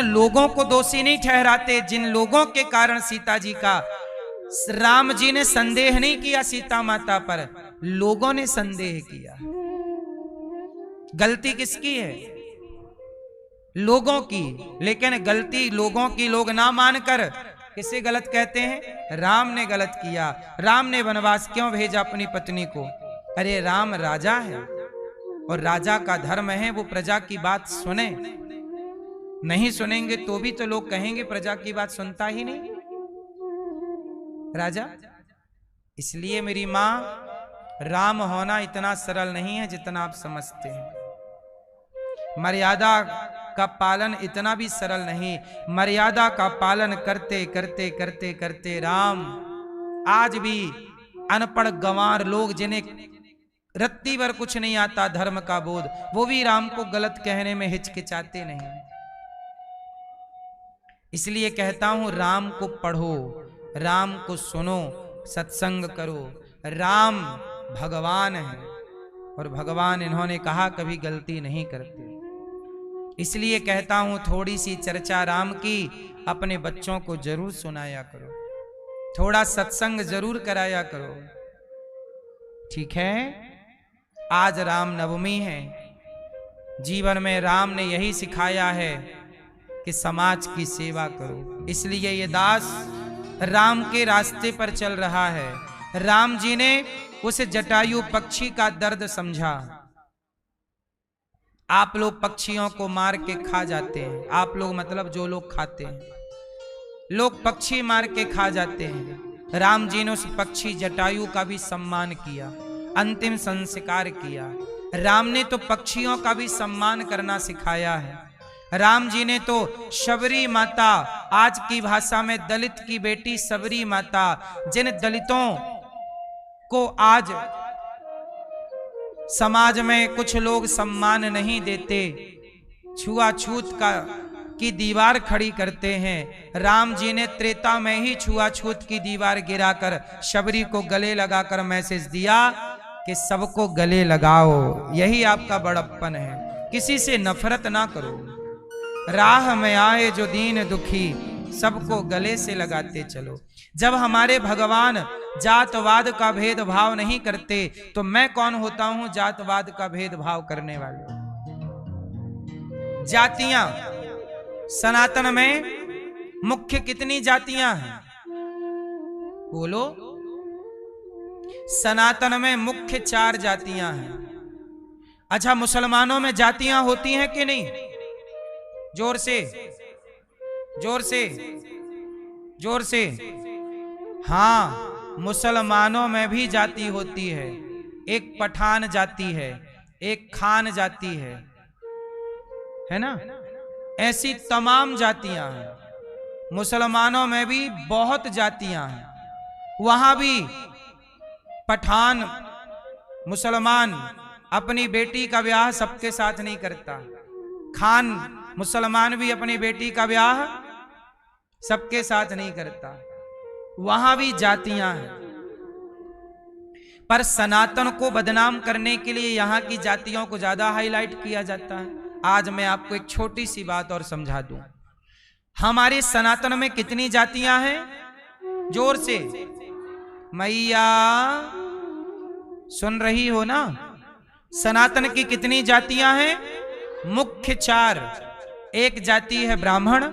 लोगों को दोषी नहीं ठहराते, जिन लोगों के कारण सीता जी का, राम जी ने संदेह नहीं किया सीता माता पर, लोगों ने संदेह किया। गलती किसकी है? लोगों की। लेकिन गलती लोगों की लोग ना मानकर किसे गलत कहते हैं? राम ने गलत किया। राम ने वनवास क्यों भेजा अपनी पत्नी को? अरे राम राजा है और राजा का धर्म है वो प्रजा की बात सुने। नहीं सुनेंगे तो भी तो लोग कहेंगे प्रजा की बात सुनता ही नहीं राजा। इसलिए मेरी मां, राम होना इतना सरल नहीं है जितना आप समझते हैं। मर्यादा का पालन इतना भी सरल नहीं। मर्यादा का पालन करते करते करते करते राम आज भी अनपढ़ गंवार लोग, जिन्हें रत्ती भर कुछ नहीं आता धर्म का बोध, वो भी राम को गलत कहने में हिचकिचाते नहीं। इसलिए कहता हूं, राम को पढ़ो, राम को सुनो, सत्संग करो। राम भगवान है और भगवान इन्होंने कहा कभी गलती नहीं करते। इसलिए कहता हूं थोड़ी सी चर्चा राम की अपने बच्चों को जरूर सुनाया करो, थोड़ा सत्संग जरूर कराया करो, ठीक है। आज राम नवमी है। जीवन में राम ने यही सिखाया है कि समाज की सेवा करो। इसलिए ये दास राम के रास्ते पर चल रहा है। राम जी ने उस जटायु पक्षी का दर्द समझा। आप लोग पक्षियों को मार के खा जाते हैं, आप लोग मतलब जो लोग खाते हैं, लोग पक्षी मार के खा जाते हैं। राम जी ने उस पक्षी जटायु का भी सम्मान किया, अंतिम संस्कार किया। राम ने तो पक्षियों का भी सम्मान करना सिखाया है। राम जी ने तो शबरी माता, आज की भाषा में दलित की बेटी शबरी माता, जिन दलितों को आज समाज में कुछ लोग सम्मान नहीं देते, छुआछूत की दीवार खड़ी करते हैं, राम जी ने त्रेता में ही छुआछूत की दीवार गिराकर शबरी को गले लगाकर मैसेज दिया कि सबको गले लगाओ। यही आपका बड़प्पन है। किसी से नफरत ना करो। राह में आए जो दीन दुखी, सबको गले से लगाते चलो। जब हमारे भगवान जातवाद का भेदभाव नहीं करते तो मैं कौन होता हूं जातवाद का भेदभाव करने वाले। जातियां सनातन में मुख्य कितनी जातियां हैं? बोलो। सनातन में मुख्य 4 जातियां हैं। अच्छा, मुसलमानों में जातियां होती हैं कि नहीं? जोर से, जोर से, जोर से। हाँ, मुसलमानों में भी जाति होती है। एक पठान जाति है, एक खान जाति है ना? ऐसी तमाम जातियां हैं। मुसलमानों में भी बहुत जातियां हैं। वहां भी पठान मुसलमान अपनी बेटी का ब्याह सबके साथ नहीं करता। खान मुसलमान भी अपनी बेटी का ब्याह सबके साथ नहीं करता। वहां भी जातियां हैं। पर सनातन को बदनाम करने के लिए यहां की जातियों को ज्यादा हाईलाइट किया जाता है। आज मैं आपको एक छोटी सी बात और समझा दूं। हमारे सनातन में कितनी जातियां हैं? जोर से मैया, सुन रही हो ना? सनातन की कितनी जातियां हैं? मुख्य 4। एक जाति है ब्राह्मण,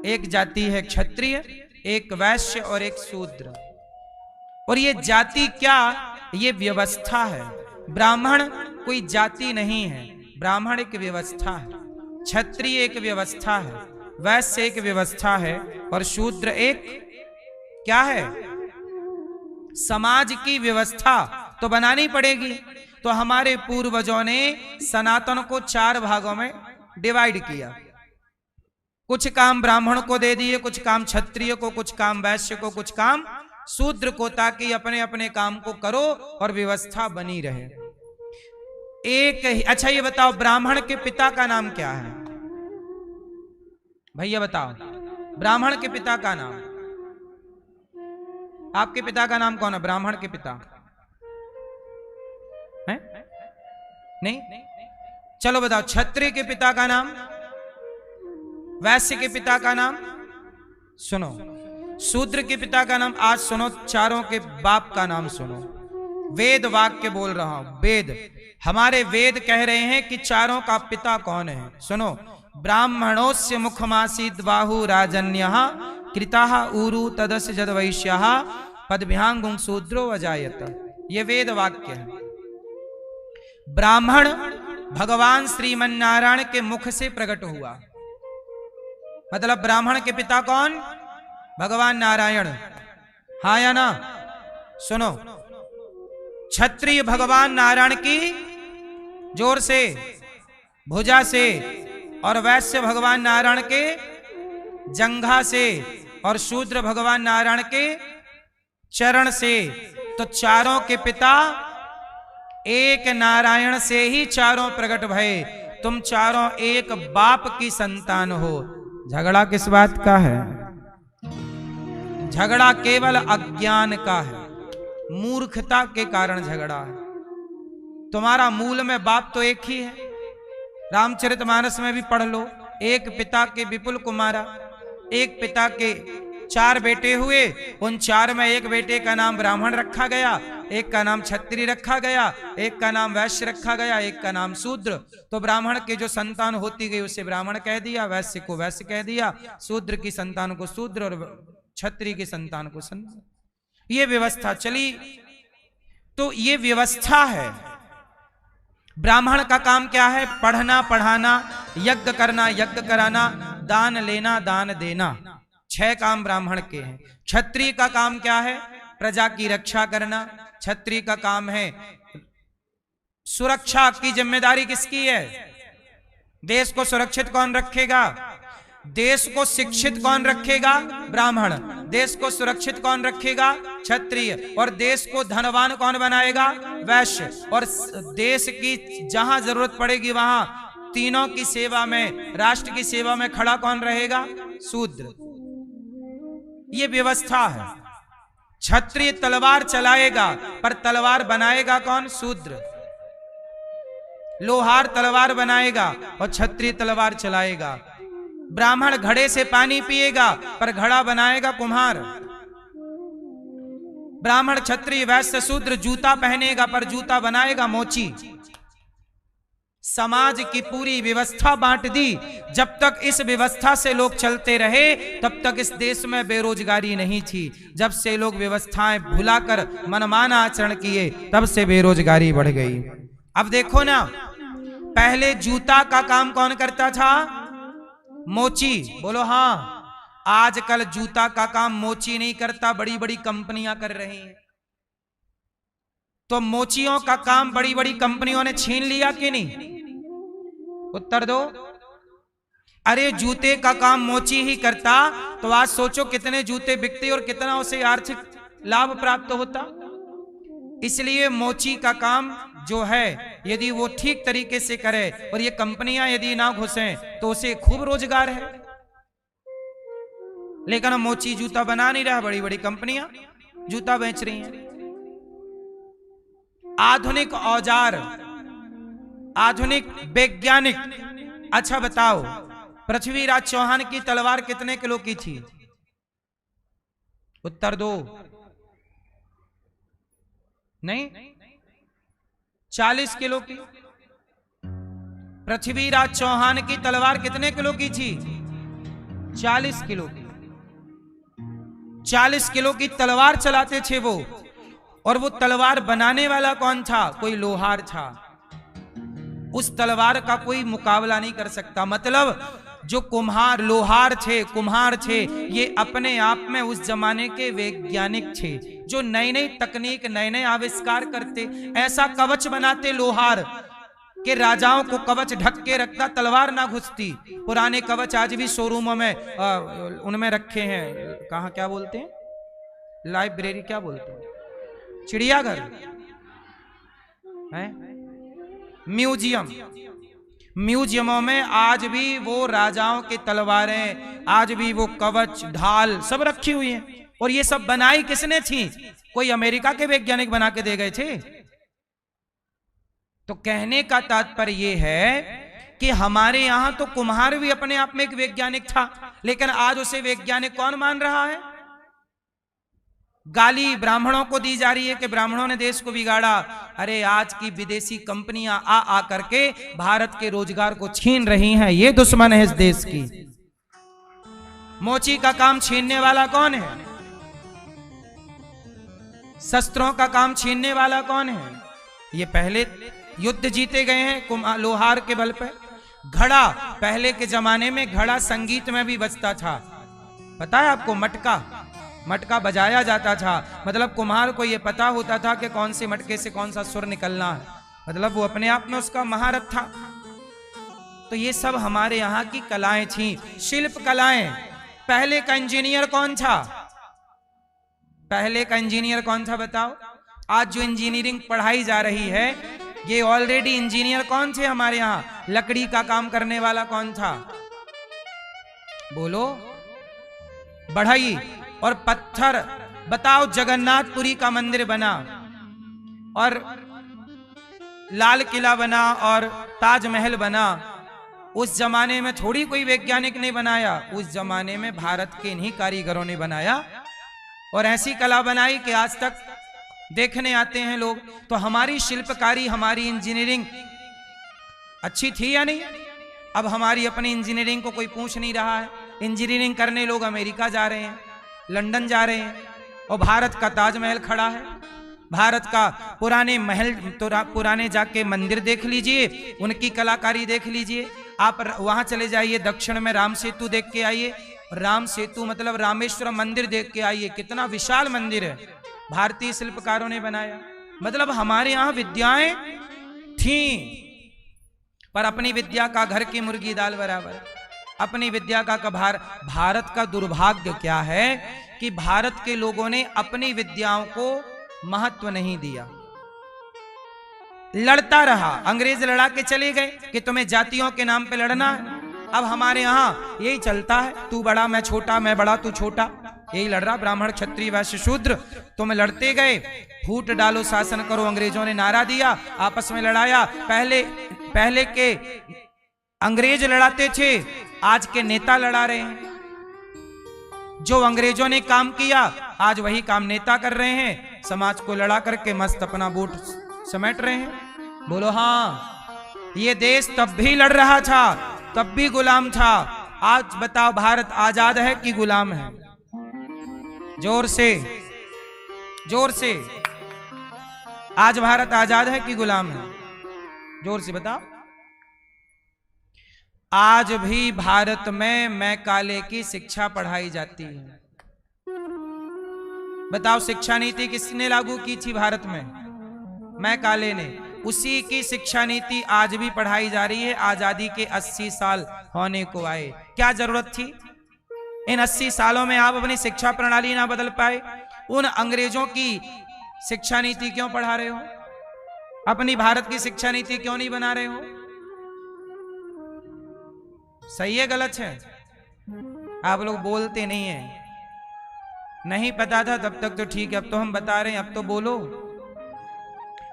एक जाति है क्षत्रिय, एक वैश्य और एक शूद्र। और ये जाति क्या? ये व्यवस्था है। ब्राह्मण कोई जाति नहीं है, ब्राह्मण एक व्यवस्था है। क्षत्रिय एक व्यवस्था है, वैश्य एक व्यवस्था है और शूद्र एक क्या है? समाज की व्यवस्था तो बनानी पड़ेगी। तो हमारे पूर्वजों ने सनातन को 4 भागों में डिवाइड किया। कुछ काम ब्राह्मण को दे दिए, कुछ काम क्षत्रिय को, कुछ काम वैश्य को, कुछ काम शूद्र को, ताकि अपने अपने काम को करो और व्यवस्था बनी रहे। एक ही। अच्छा ये बताओ, ब्राह्मण के पिता का नाम क्या है? भैया बताओ, ब्राह्मण के पिता का नाम? आपके पिता का नाम कौन है? ब्राह्मण के पिता है? नहीं? चलो बताओ, क्षत्रिय के पिता का नाम? वैश्य के पिता का नाम सुनो, शूद्र के पिता का नाम आज सुनो, चारों के बाप का नाम सुनो। वेद वाक्य बोल रहा हूं, वेद, हमारे वेद कह रहे हैं कि चारों का पिता कौन है। सुनो, ब्राह्मणोस्य मुखमासीद बाहु राजन्यः कृताः ऊरु तदस्य जद वैश्यः पदभ्यांगुं शूद्रो अजायत। ये वेद वाक्य है। ब्राह्मण भगवान श्रीमन नारायण के मुख से प्रकट हुआ, मतलब ब्राह्मण के पिता कौन? भगवान नारायण, हाँ या ना? सुनो, क्षत्रिय भगवान नारायण की जोर से भुजा से, और वैश्य भगवान नारायण के जंघा से, और शूद्र भगवान नारायण के चरण से। तो चारों के पिता एक नारायण से ही चारों प्रकट भये। तुम चारों एक बाप की संतान हो। झगड़ा किस बात का है? झगड़ा केवल अज्ञान का है, मूर्खता के कारण झगड़ा है। तुम्हारा मूल में बाप तो एक ही है। रामचरितमानस में भी पढ़ लो, एक पिता के विपुल कुमारा, एक पिता के 4 बेटे हुए, उन 4 में एक बेटे का नाम ब्राह्मण रखा गया, एक का नाम क्षत्रिय रखा गया, एक का नाम वैश्य रखा गया, एक का नाम शूद्र। तो ब्राह्मण की जो संतान होती गई उसे ब्राह्मण कह दिया, वैश्य को वैश्य कह दिया, शूद्र की संतान को शूद्र और क्षत्रिय की संतान को संतान। ये व्यवस्था चली। तो ये व्यवस्था है। ब्राह्मण का काम क्या है? पढ़ना पढ़ाना, यज्ञ करना यज्ञ कराना, दान लेना दान देना, 6 काम ब्राह्मण के हैं। क्षत्रिय का काम क्या है? प्रजा की रक्षा करना। क्षत्रिय का काम है सुरक्षा की जिम्मेदारी किसकी है? देश को सुरक्षित कौन रखेगा? देश को शिक्षित कौन रखेगा? ब्राह्मण। देश को सुरक्षित कौन रखेगा? क्षत्रिय। और देश को धनवान कौन बनाएगा? वैश्य। और देश की जहां जरूरत पड़ेगी वहां तीनों की सेवा में, राष्ट्र की सेवा में खड़ा कौन रहेगा? शूद्र। ये व्यवस्था है। क्षत्रिय तलवार चलाएगा, पर तलवार बनाएगा कौन? शूद्र। लोहार तलवार बनाएगा और क्षत्रिय तलवार चलाएगा। ब्राह्मण घड़े से पानी पिएगा, पर घड़ा बनाएगा कुम्हार। ब्राह्मण क्षत्रिय वैश्य शूद्र जूता पहनेगा, पर जूता बनाएगा मोची। समाज की पूरी व्यवस्था बांट दी। जब तक इस व्यवस्था से लोग चलते रहे तब तक इस देश में बेरोजगारी नहीं थी। जब से लोग व्यवस्थाएं भुलाकर मनमाना आचरण किए तब से बेरोजगारी बढ़ गई। अब देखो ना, पहले जूता का काम कौन करता था? मोची। बोलो हाँ। आजकल जूता का काम मोची नहीं करता, बड़ी बड़ी कंपनियां कर रही हैं। तो मोचियों का काम बड़ी बड़ी कंपनियों ने छीन लिया कि नहीं? उत्तर दो। अरे जूते का काम मोची ही करता तो आज सोचो कितने जूते बिकते और कितना उसे आर्थिक लाभ प्राप्त होता। इसलिए मोची का काम जो है यदि वो ठीक तरीके से करे और ये कंपनियां यदि ना घुसें तो उसे खूब रोजगार है। लेकिन मोची जूता बना नहीं रहा, बड़ी बड़ी कंपनियां जूता बेच रही हैं। आधुनिक औजार, आधुनिक वैज्ञानिक। अच्छा बताओ, पृथ्वीराज चौहान की तलवार कितने किलो की थी? उत्तर दो। नहीं, 40 किलो की। पृथ्वीराज चौहान की तलवार कितने किलो की थी? 40 किलो की। 40 किलो की तलवार चलाते थे वो। और वो तलवार बनाने वाला कौन था? कोई लोहार था। उस तलवार का कोई मुकाबला नहीं कर सकता। मतलब जो कुम्हार, लोहार थे, कुम्हार थे, ये अपने आप में उस जमाने के वैज्ञानिक थे जो नई नई तकनीक, नए नए आविष्कार करते। ऐसा कवच बनाते लोहार कि राजाओं को कवच ढक के रखता, तलवार ना घुसती। पुराने कवच आज भी शोरूमों में उनमें रखे हैं। कहाँ क्या बोलते हैं? लाइब्रेरी क्या बोलते हैं? चिड़ियाघर है? म्यूजियम। म्यूजियमों में आज भी वो राजाओं की तलवारें, आज भी वो कवच, ढाल सब रखी हुई हैं। और ये सब बनाई किसने थी? कोई अमेरिका के वैज्ञानिक बना के दे गए थे? तो कहने का तात्पर्य ये है कि हमारे यहां तो कुम्हार भी अपने आप में एक वैज्ञानिक था, लेकिन आज उसे वैज्ञानिक कौन मान रहा है? गाली ब्राह्मणों को दी जा रही है कि ब्राह्मणों ने देश को बिगाड़ा। अरे आज की विदेशी कंपनियां आ करके भारत के रोजगार को छीन रही हैं, ये दुश्मन है इस देश की। मोची का काम छीनने वाला कौन है? शस्त्रों का काम छीनने वाला कौन है? ये पहले युद्ध जीते गए हैं लोहार के बल पे। घड़ा, पहले के जमाने में घड़ा संगीत में भी बजता था, पता है आपको? मटका बजाया जाता था, मतलब कुम्हार को यह पता होता था कि कौन से मटके से कौन सा सुर निकलना है, मतलब वो अपने आप में उसका महारथ था। तो ये सब हमारे यहाँ की कलाएं थी, शिल्प कलाएं। पहले का इंजीनियर कौन था? पहले का इंजीनियर कौन था बताओ? आज जो इंजीनियरिंग पढ़ाई जा रही है, ये ऑलरेडी इंजीनियर कौन थे हमारे यहाँ? लकड़ी का काम करने वाला कौन था? बोलो। बढ़ई और पत्थर। बताओ, जगन्नाथपुरी का मंदिर बना और लाल किला बना और ताजमहल बना, उस जमाने में थोड़ी कोई वैज्ञानिक ने बनाया, उस जमाने में भारत के इन्हीं कारीगरों ने बनाया और ऐसी कला बनाई कि आज तक देखने आते हैं लोग। तो हमारी शिल्पकारी, हमारी इंजीनियरिंग अच्छी थी या नहीं? अब हमारी अपनी इंजीनियरिंग को कोई पूछ नहीं रहा है। इंजीनियरिंग करने लोग अमेरिका जा रहे हैं, लंदन जा रहे हैं, और भारत का ताजमहल खड़ा है। भारत का पुराने महल, पुराने जाके मंदिर देख लीजिए, उनकी कलाकारी देख लीजिए। आप वहां चले जाइए, दक्षिण में राम सेतु देख के आइए। राम सेतु मतलब रामेश्वरम मंदिर देख के आइए, कितना विशाल मंदिर है, भारतीय शिल्पकारों ने बनाया। मतलब हमारे यहाँ विद्याएं थी, पर अपनी विद्या का घर की मुर्गी दाल बराबर। अपनी विद्या का भारत का दुर्भाग्य क्या है कि भारत के लोगों ने अपनी विद्याओं को महत्व नहीं दिया, लड़ता रहा। अंग्रेज लड़ा के चले गए कि तुम्हें जातियों के नाम पे लड़ना है। अब हमारे यहाँ यही चलता है, तू बड़ा मैं छोटा, मैं बड़ा तू छोटा, यही लड़ रहा। ब्राह्मण क्षत्रिय वैश्य शूद्र, तुम लड़ते गए, फूट डालो शासन करो, अंग्रेजों ने नारा दिया, आपस में लड़ाया। पहले के अंग्रेज लड़ाते थे, आज के नेता लड़ा रहे हैं। जो अंग्रेजों ने काम किया, आज वही काम नेता कर रहे हैं, समाज को लड़ा करके मस्त अपना वोट समेट रहे हैं। बोलो हाँ, ये देश तब भी लड़ रहा था, तब भी गुलाम था। आज बताओ, भारत आजाद है कि गुलाम है? जोर से, जोर से। आज भारत आजाद है कि गुलाम है? जोर से बताओ। आज भी भारत में मैकाले की शिक्षा पढ़ाई जाती है। बताओ, शिक्षा नीति किसने लागू की थी भारत में? मैकाले ने। उसी की शिक्षा नीति आज भी पढ़ाई जा रही है। आजादी के 80 साल होने को आए, क्या जरूरत थी? इन 80 सालों में आप अपनी शिक्षा प्रणाली ना बदल पाए? उन अंग्रेजों की शिक्षा नीति क्यों पढ़ा रहे हो? अपनी भारत की शिक्षा नीति क्यों नहीं बना रहे हो? सही है गलत है? आप लोग बोलते नहीं है। नहीं पता था तब तक तो ठीक है, अब तो हम बता रहे हैं, अब तो बोलो।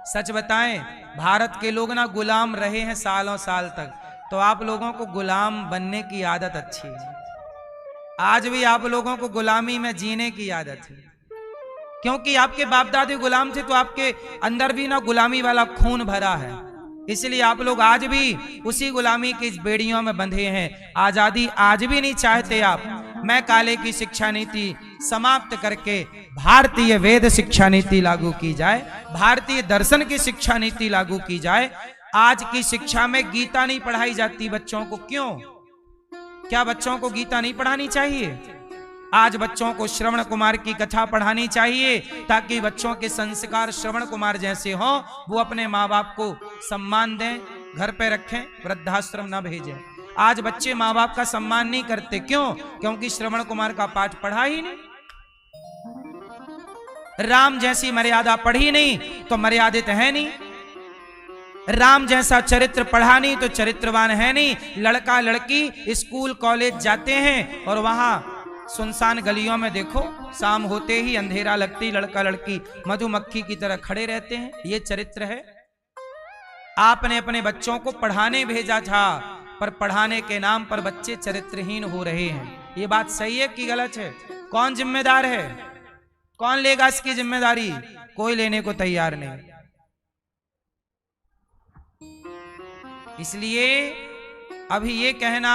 सच बताएं, भारत के लोग ना गुलाम रहे हैं सालों साल तक, तो आप लोगों को गुलाम बनने की आदत अच्छी है। आज भी आप लोगों को गुलामी में जीने की आदत है, क्योंकि आपके बाप दादे गुलाम थे, तो आपके अंदर भी ना गुलामी वाला खून भरा है। इसलिए आप लोग आज भी उसी गुलामी की बेड़ियों में बंधे हैं। आजादी आज भी नहीं चाहते आप। मैकाले की शिक्षा नीति समाप्त करके भारतीय वेद शिक्षा नीति लागू की जाए, भारतीय दर्शन की शिक्षा नीति लागू की जाए। आज की शिक्षा में गीता नहीं पढ़ाई जाती बच्चों को, क्यों? क्या बच्चों को गीता नहीं पढ़ानी चाहिए? आज बच्चों को श्रवण कुमार की कथा पढ़ानी चाहिए, ताकि बच्चों के संस्कार श्रवण कुमार जैसे हों। वो अपने माँ बाप को सम्मान दें, घर पे रखें, वृद्धाश्रम ना भेजें। आज बच्चे माँ बाप का सम्मान नहीं करते, क्यों? क्योंकि श्रवण कुमार का पाठ पढ़ा ही नहीं, राम जैसी मर्यादा पढ़ी नहीं तो मर्यादित है नहीं, राम जैसा चरित्र पढ़ा नहीं तो चरित्रवान है नहीं। लड़का लड़की स्कूल कॉलेज जाते हैं और वहां सुनसान गलियों में देखो, शाम होते ही अंधेरा लगती लड़का लड़की मधुमक्खी की तरह खड़े रहते हैं। ये चरित्र है? आपने अपने बच्चों को पढ़ाने भेजा था, पर पढ़ाने के नाम पर बच्चे चरित्रहीन हो रहे हैं। ये बात सही है कि गलत है? कौन जिम्मेदार है? कौन लेगा इसकी जिम्मेदारी? कोई लेने को तैयार नहीं। इसलिए अभी ये कहना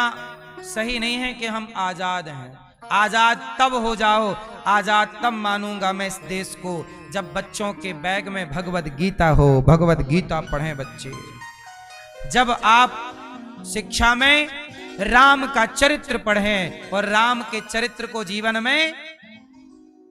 सही नहीं है कि हम आजाद हैं। आजाद तब हो जाओ, आजाद तब मानूंगा मैं इस देश को, जब बच्चों के बैग में भगवत गीता हो, भगवत गीता पढ़ें बच्चे। जब आप शिक्षा में राम का चरित्र पढ़ें और राम के चरित्र को जीवन में,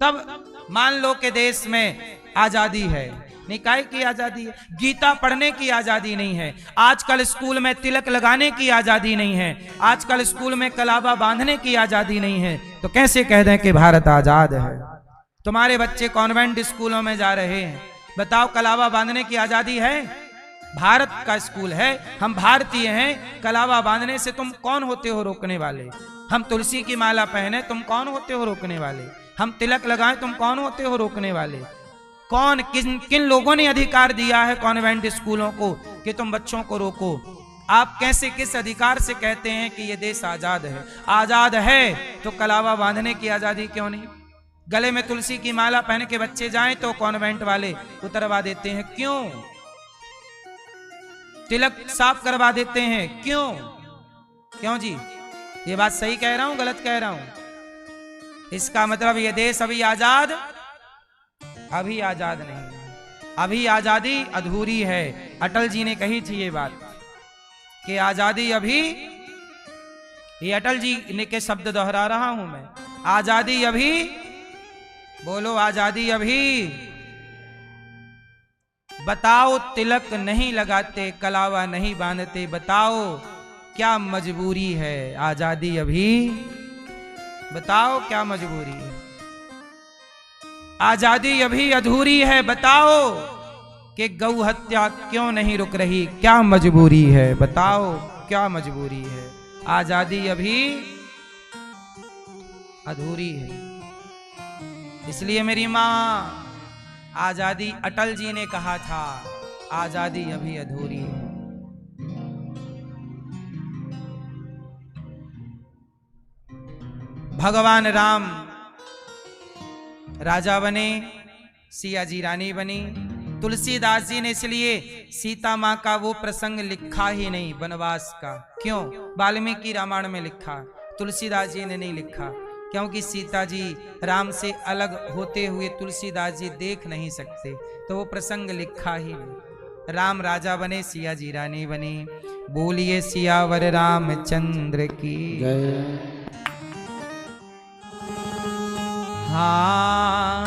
तब मान लो कि देश में आजादी है। निकाय की आजादी है, गीता पढ़ने की आजादी नहीं है। आजकल स्कूल में तिलक लगाने की आजादी नहीं है, आजकल स्कूल में कलावा बांधने की आजादी नहीं है, तो कैसे कह दें कि भारत आजाद है? तुम्हारे बच्चे कॉन्वेंट स्कूलों में जा रहे हैं, बताओ कलावा बांधने की आजादी है? भारत का स्कूल है, हम भारतीय हैं, कलावा बांधने से तुम कौन होते हो रोकने वाले? हम तुलसी की माला पहने, तुम कौन होते हो रोकने वाले? हम तिलक लगाएं, तुम कौन होते हो रोकने वाले? कौन किन लोगों ने अधिकार दिया है कॉन्वेंट स्कूलों को कि तुम बच्चों को रोको? आप कैसे, किस अधिकार से कहते हैं कि ये देश आजाद है? आजाद है तो कलावा बांधने की आजादी क्यों नहीं? गले में तुलसी की माला पहन के बच्चे जाएं तो कॉन्वेंट वाले उतरवा देते हैं, क्यों? तिलक साफ करवा देते हैं, क्यों? क्यों जी? ये बात सही कह रहा हूं, गलत कह रहा हूं? इसका मतलब ये देश अभी आजाद, अभी आजाद नहीं, अभी आजादी अधूरी है। अटल जी ने कही थी ये बात कि आजादी अभी, ये अटल जी ने के शब्द दोहरा रहा हूं मैं, आजादी अभी, बोलो आजादी अभी। बताओ तिलक नहीं लगाते, कलावा नहीं बांधते, बताओ क्या मजबूरी है? आजादी अभी, बताओ क्या मजबूरी है? आजादी अभी अधूरी है, बताओ कि गौ हत्या क्यों नहीं रुक रही? क्या मजबूरी है? बताओ क्या मजबूरी है? आजादी अभी अधूरी है। इसलिए मेरी मां, आजादी, अटल जी ने कहा था आजादी अभी अधूरी है। भगवान राम राजा बने, सिया जी रानी बनी। तुलसीदास जी ने इसलिए सीता मां का वो प्रसंग लिखा ही नहीं वनवास का। क्यों? वाल्मीकि रामायण में लिखा, तुलसीदास जी ने नहीं लिखा, क्योंकि सीता जी राम से अलग होते हुए तुलसीदास जी देख नहीं सकते, तो वो प्रसंग लिखा ही नहीं। राम राजा बने, सिया जी रानी बनी। बोलिए सियावर रामचंद्र की जय। हाँ,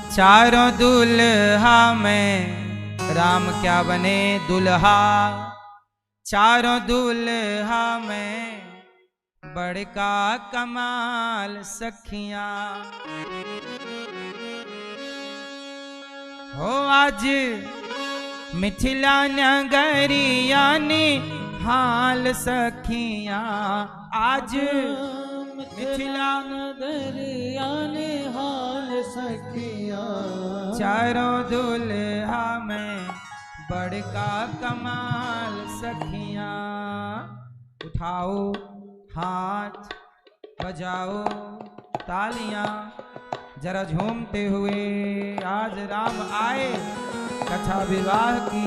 चारों दुल्हा में राम क्या बने दुल्हा, चारों दुल्हा में बड़का कमाल सखियां। हो आज मिथिला नगरिया ने हाल सखियां, आज मिथिला नगरिया ने हाल सखियां। चारों दुल्हा में बड़का कमाल सखियां। उठाओ हाथ, बजाओ तालियां, जरा झूमते हुए आज राम आए कथा विवाह की।